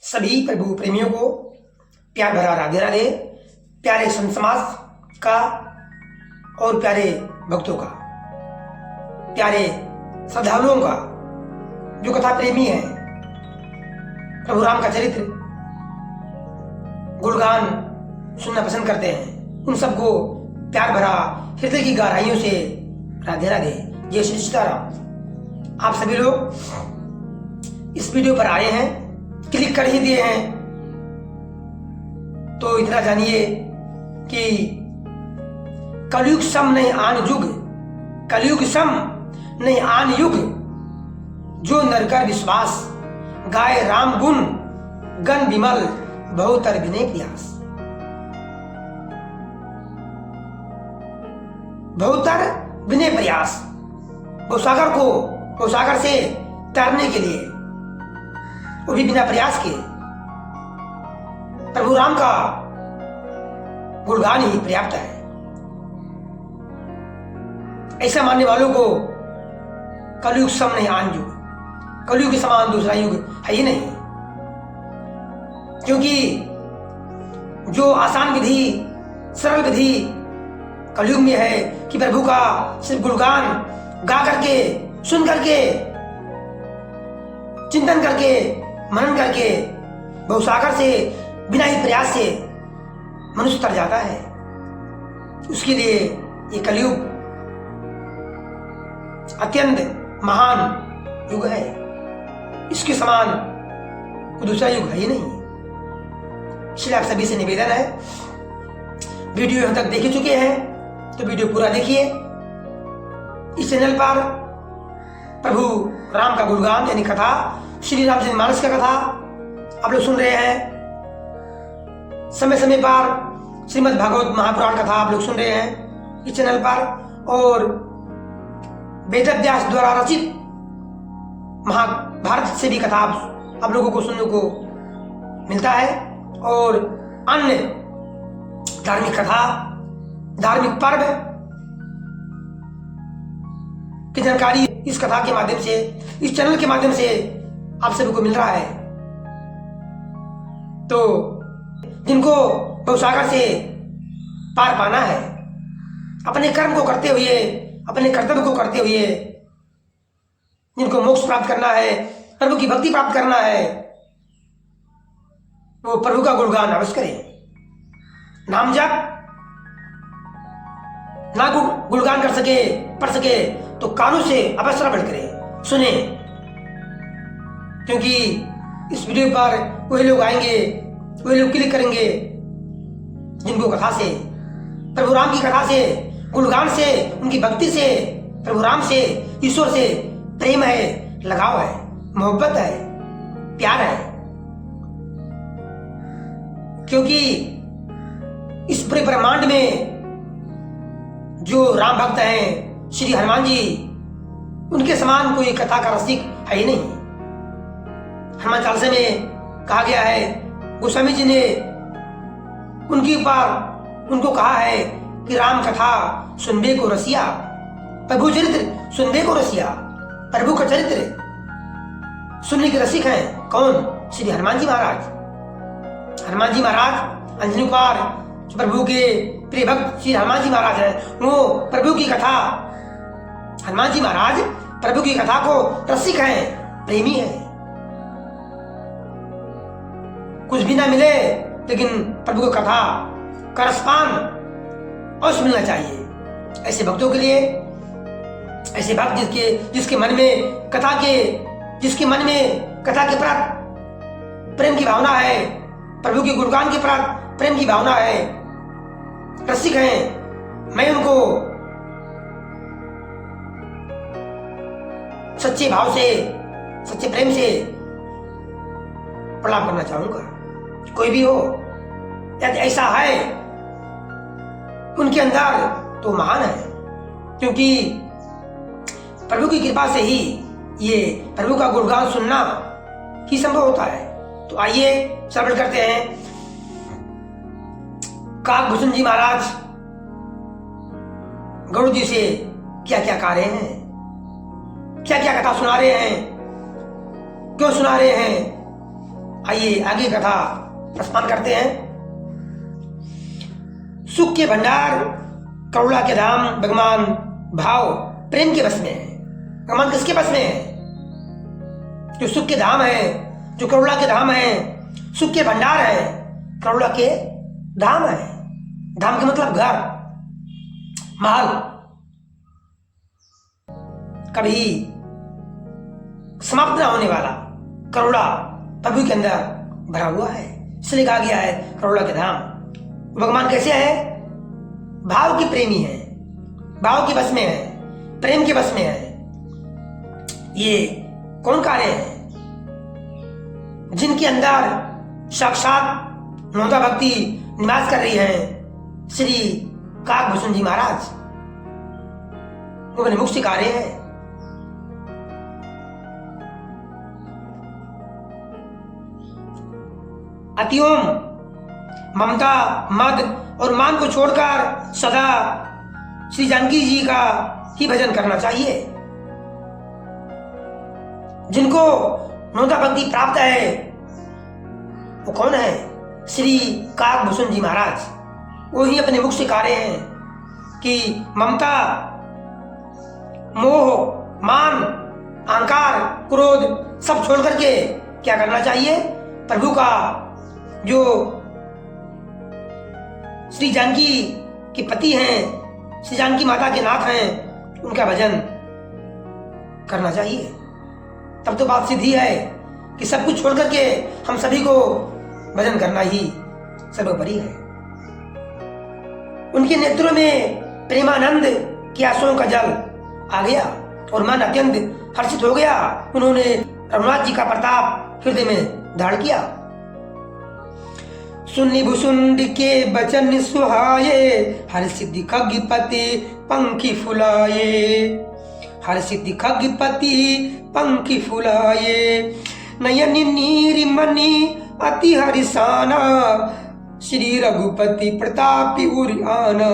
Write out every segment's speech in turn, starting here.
सभी प्रभु प्रेमियों को प्यार भरा राधे राधे। प्यारे संत समाज का और प्यारे भक्तों का, प्यारे श्रद्धालुओं का, जो कथा प्रेमी है, प्रभु राम का चरित्र गुणगान सुनना पसंद करते हैं, उन सबको प्यार भरा हृदय की गहराइयों से राधे राधे। जय श्री सीताराम। आप सभी लोग इस वीडियो पर आए हैं, क्लिक कर ही दिए हैं, तो इतना जानिए कि कलयुग सम नहीं आन युग, कलयुग सम नहीं आन युग, जो नरकर विश्वास गाय राम गुण गण विमल बहुतर विनय प्रयास। बहुतर विनय प्रयास, भवसागर से तैरने के लिए, वो भी बिना प्रयास के प्रभु राम का गुणगान ही पर्याप्त है। ऐसा मानने वालों को कलयुग सम नहीं आन युग, कलयुग के समान दूसरा युग है ही नहीं। क्योंकि जो आसान विधि, सरल विधि कलयुग में है कि प्रभु का सिर्फ गुणगान गा करके, सुन करके, चिंतन करके, मनन करके, भवसागर से बिना ही प्रयास से मनुष्य तर जाता है। उसके लिए ये कलयुग अत्यंत महान युग है। इसके समान कोई दूसरा युग है ही नहीं। इसलिए आप सभी से निवेदन है, वीडियो यहाँ तक देख चुके हैं तो वीडियो पूरा देखिए। इस चैनल पर प्रभु राम का गुणगान यानी कथा, श्री रामचंद्र मानस का कथा आप लोग सुन रहे हैं। समय समय पर श्रीमद् भागवत महापुराण कथा आप लोग सुन रहे हैं इस चैनल पर, और वेदव्यास द्वारा रचित महाभारत से भी कथा आप लोगों को सुनने को मिलता है, और अन्य धार्मिक कथा, धार्मिक पर्व की जानकारी इस कथा के माध्यम से, इस चैनल के माध्यम से आप सभी को मिल रहा है। तो जिनको भवसागर से पार पाना है, अपने कर्म को करते हुए, अपने कर्तव्य को करते हुए, जिनको मोक्ष प्राप्त करना है, प्रभु की भक्ति प्राप्त करना है, वो प्रभु का गुणगान अवश्य करें। नाम जप ना गुणगान कर सके, पढ़ सके, तो कानों से अवश्य श्रवण करें, सुने। क्योंकि इस वीडियो पर वही लोग आएंगे, वही लोग क्लिक करेंगे जिनको कथा से, प्रभु राम की कथा से, गुणगान से, उनकी भक्ति से, प्रभु राम से, ईश्वर से प्रेम है, लगाव है, मोहब्बत है, प्यार है। क्योंकि इस पूरे ब्रह्मांड में जो राम भक्त हैं, श्री हनुमान जी, उनके समान कोई कथा का रसिक है ही नहीं। हनुमान चालीसा में कहा गया है, गोस्वामी जी ने उनके ऊपर उनको कहा है कि राम कथा सुनबे को रसिया, प्रभु चरित्र सुनबे को रसिया। प्रभु का चरित्र सुनने के रसिक हैं कौन? श्री हनुमान जी महाराज। हनुमान जी महाराज अंजनी कुमार, जो प्रभु के प्रिय भक्त श्री हनुमान जी महाराज हैं, वो प्रभु की कथा, हनुमान जी महाराज प्रभु की कथा को रसिक हैं, प्रेमी हैं। कुछ भी ना मिले लेकिन प्रभु की कथा का रसपान अवश्य मिलना चाहिए। ऐसे भक्तों के लिए, ऐसे भक्त जिसके मन में कथा के प्रति प्रेम की भावना है, प्रभु के गुणगान के प्रति प्रेम की भावना है, रसिक हैं, मैं उनको सच्चे भाव से, सच्चे प्रेम से प्रणाम करना चाहूंगा। कोई भी हो, यदि ऐसा है उनके अंदर, तो महान है। क्योंकि प्रभु की कृपा से ही ये प्रभु का गुणगान सुनना ही संभव होता है। तो आइए श्रवण करते हैं। काकभूषण जी महाराज गरुड़ जी से क्या क्या कह रहे हैं, क्या क्या कथा सुना रहे हैं, क्यों सुना रहे हैं, आइए आगे कथा प्रस्तान करते हैं। सुख के भंडार करुणा के धाम भगवान भाव प्रेम के बस में है। भगवान किसके बस में है? जो सुख के धाम है, जो करुणा के धाम है, सुख के भंडार है, करुणा के धाम है। धाम के मतलब घर, महल, कभी समाप्त ना होने वाला करुणा प्रभु के अंदर भरा हुआ है, इसलिए कहा गया है करुणा के धाम। भगवान कैसे है? भाव के प्रेमी है, भाव के बस में है, प्रेम के बस में है। ये कौन कार्य है? जिनके अंदर साक्षात नौदा भक्ति निवास कर रही है, श्री काकभूषण जी महाराज, वो अपने मुख से कार्य है। अतिओम ममता, मद और मान को छोड़कर सदा श्री जानकी जी का ही भजन करना चाहिए। जिनको नौदा भक्ति प्राप्त है वो कौन है? श्री काकभूषण जी महाराज। वो ही अपने मुख से कह रहे हैं कि ममता, मोह, मान, अहंकार, क्रोध सब छोड़ करके क्या करना चाहिए? प्रभु का जो श्री जानकी के पति हैं, श्री जानकी माता के नाथ हैं, उनका भजन करना चाहिए। तब तो बात सीधी है कि सब कुछ छोड़ करके हम सभी को भजन करना ही सर्वोपरि है। उनके नेत्रों में प्रेमानंद की आंसुओं का जल आ गया और मन अत्यंत हर्षित हो गया। उन्होंने रघुनाथ जी का प्रताप हृदय में धारण किया। सुनि भुसुंड के बचन सुहाये, हर सिद्धि खगपति पंखी फुलाये, हर सिद्धि खगपति पंखी फुलाये, नयन नीर मणि अति हरिसाना, श्री रघुपति प्रतापी उरियाना।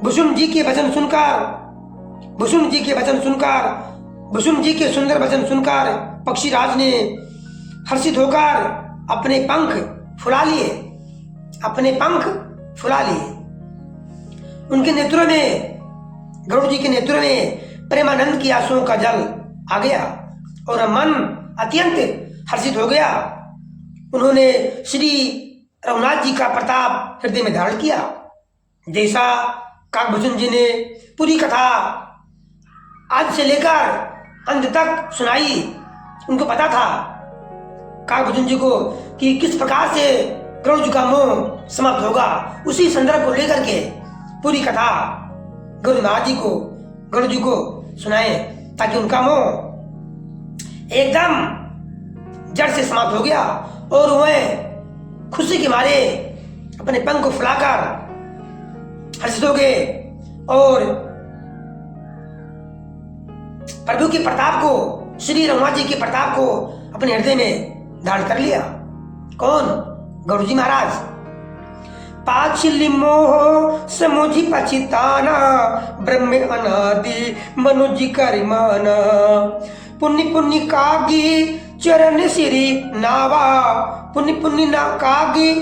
भुसुंड जी के वचन सुनकर, भुसुंड जी के वचन सुनकर, भुसुंड जी के सुंदर वचन सुनकर पक्षीराज ने हर्षित होकर अपने पंख फुला लिए, अपने पंख फुला लिए। उनके नेत्रों में, गरुड़ जी के नेत्रों में प्रेमानंद की आंसुओं का जल आ गया और मन अत्यंत हर्षित हो गया। उन्होंने श्री रघुनाथ जी का प्रताप हृदय में धारण किया। जैसा काकभूषण जी ने पूरी कथा आज से लेकर अंत तक सुनाई, उनको पता था काकभूषण जी को कि किस प्रकार से गरुड़ जी का मोह समाप्त होगा। उसी संदर्भ को लेकर के पूरी कथा गरुड़ महाराज जी को, गरुड़ जी को सुनाए ताकि उनका मोह एकदम जड़ से समाप्त हो गया और वह खुशी के मारे अपने पंख को फुलाकर हर्षित हो गए और प्रभु के प्रताप को, श्री रघुनाथ जी के प्रताप को अपने हृदय में धारण कर लिया। कौन? गरुड़ जी महाराज। पाछिल मोह समुझि पछिताना, ब्रह्म अनादि मनुज करिमाना, पुण्य पुण्य कागी चरण श्री नावा, पुण्य पुण्य ना कागी,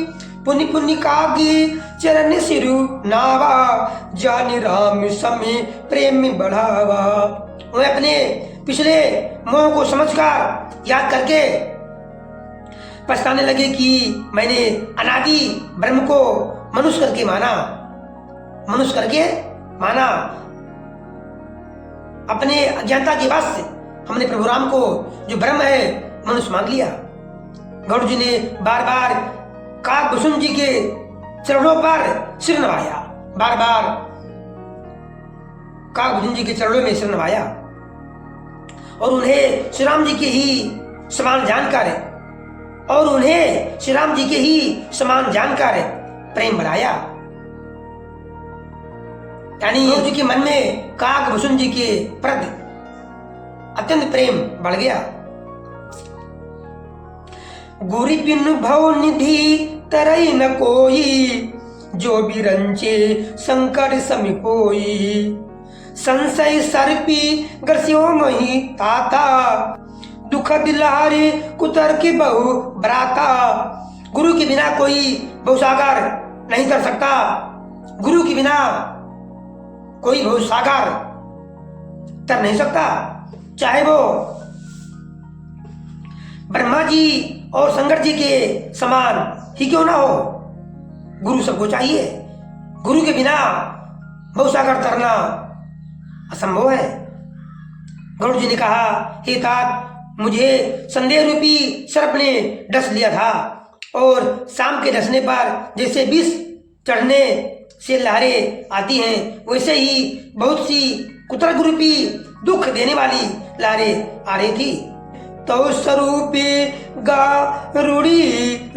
पुण्य पुण्य कागी चरण सिरु नावा, जानि राम समी प्रेम में बढ़ावा। वह अपने पिछले मोह को समझकर याद करके पछताने लगे कि मैंने अनादि ब्रह्म को मनुष्य करके माना, मनुष्य करके माना। अपने अज्ञानता के वश हमने प्रभु राम को जो ब्रह्म है मनुष्य मान लिया। गरुड़ जी ने बार बार काकभूषण जी के चरणों पर सिर नवाया, बार बार काकभूषण जी के चरणों में सिर नवाया और उन्हें श्री राम जी के ही समान जानकर, और उन्हें श्री राम जी के ही समान जानकर प्रेम बढ़ाया। यानी गरुड़ जी के मन में काकभूषण जी के प्रति अत्यंत प्रेम बढ़ गया। गुरु बिनु भव निधि तरई न कोई, जो बिरंचे संकट सम होई, संशय सर्पी ग्रस्यो मही ताता, दुख दिलहारी कुतर की बहु बराता। गुरु के बिना कोई भवसागर नहीं तर सकता। गुरु के बिना कोई भवसागर तर नहीं सकता, चाहे वो ब्रह्मा जी और शंकर जी के समान ही क्यों ना हो। गुरु सबको चाहिए। गुरु के बिना भवसागर तरना असंभव है। गरुड़ जी ने कहा, हे तात, मुझे संदेह रूपी सर्प ने डस लिया था और शाम के डसने पर जैसे विष चढ़ने से लहरें आती हैं, वैसे ही बहुत सी कुतर्क रूपी दुख देने वाली लहरें आ रही थी। तो स्वरूपी गरुड़ी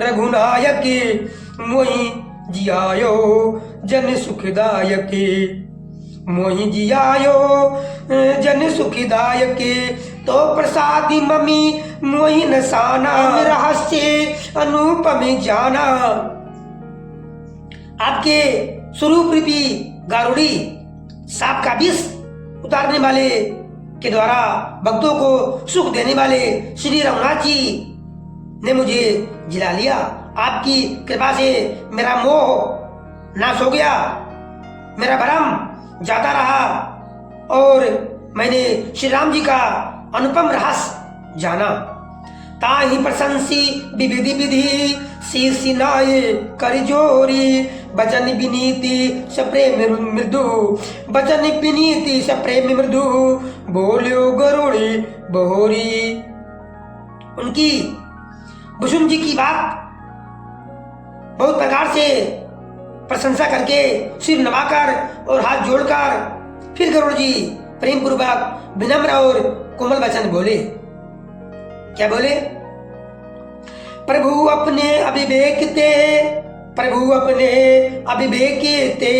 रघुनायक मोहि जियायो जन सुखदायक। मोहि जियायो जन सुखदायक। तो प्रसादी मम्मी मोहि नसाना रहस्य अनुपम जाना। आपके स्वरूप रूपी गारुड़ी सांप का विष उतारने वाले के द्वारा भक्तों को सुख देने वाले श्री रघुनाथ जी ने मुझे जिला लिया। आपकी कृपा से मेरा मोह नाश हो गया, मेरा भ्रम जाता रहा और मैंने श्री राम जी का अनुपम रहस्य जाना। ताहि प्रशंसी विविधि विधि शीर्ष नाये कर जोरी। बचन विनीति सप्रेम मृदु। बचन विनीति सप्रेम मृदु। बोलियो गरुड़ी बहोरी। उनकी भुसुम जी की बात बहुत प्रकार से प्रशंसा करके सिर नवाकर और हाथ जोड़कर फिर गरुड़ जी प्रेम पूर्वक विनम्र और कोमल वचन बोले। क्या बोले? प्रभु अपने अविवेक ते, प्रभु अपने अविवेक ते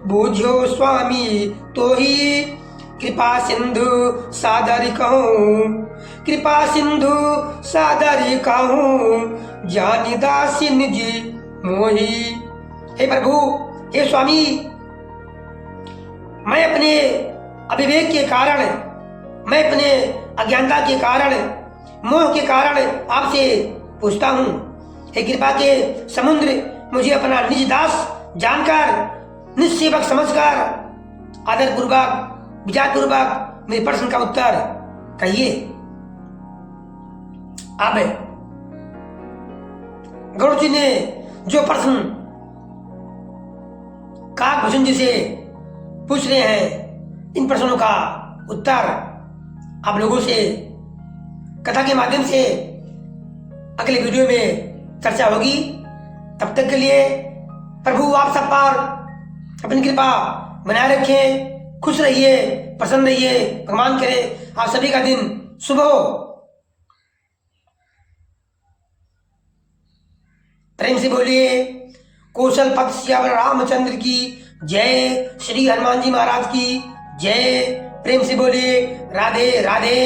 बूझो स्वामी तो ही कृपा सिंधु सादर कहूँ। कृपा सिंधु सादर कहूँ जानी दासिन जी मोही। हे प्रभु, हे स्वामी, मैं अपने अविवेक के कारण, मैं अपने अज्ञानता के कारण, मोह के कारण आपसे पूछता हूँ। हे कृपा के समुद्र, मुझे अपना निज दास जानकर, निज सेवक समझकर आदर पूर्वक, विचार पूर्वक मेरे प्रश्न का उत्तर कहिए। अब गरुड़ जी ने जो प्रश्न काकभूषण जी से पूछ रहे हैं, इन प्रश्नों का उत्तर आप लोगों से कथा के माध्यम से अगले वीडियो में चर्चा होगी। तब तक के लिए प्रभु आप सब पर अपनी कृपा बनाए रखें। खुश रहिए, प्रसन्न रहिए। भगवान करे आप सभी का दिन शुभ हो। प्रेम से बोलिए कौशल पथ सियावर रामचंद्र की जय। श्री हनुमान जी महाराज की जय। प्रेम से बोलिए राधे राधे।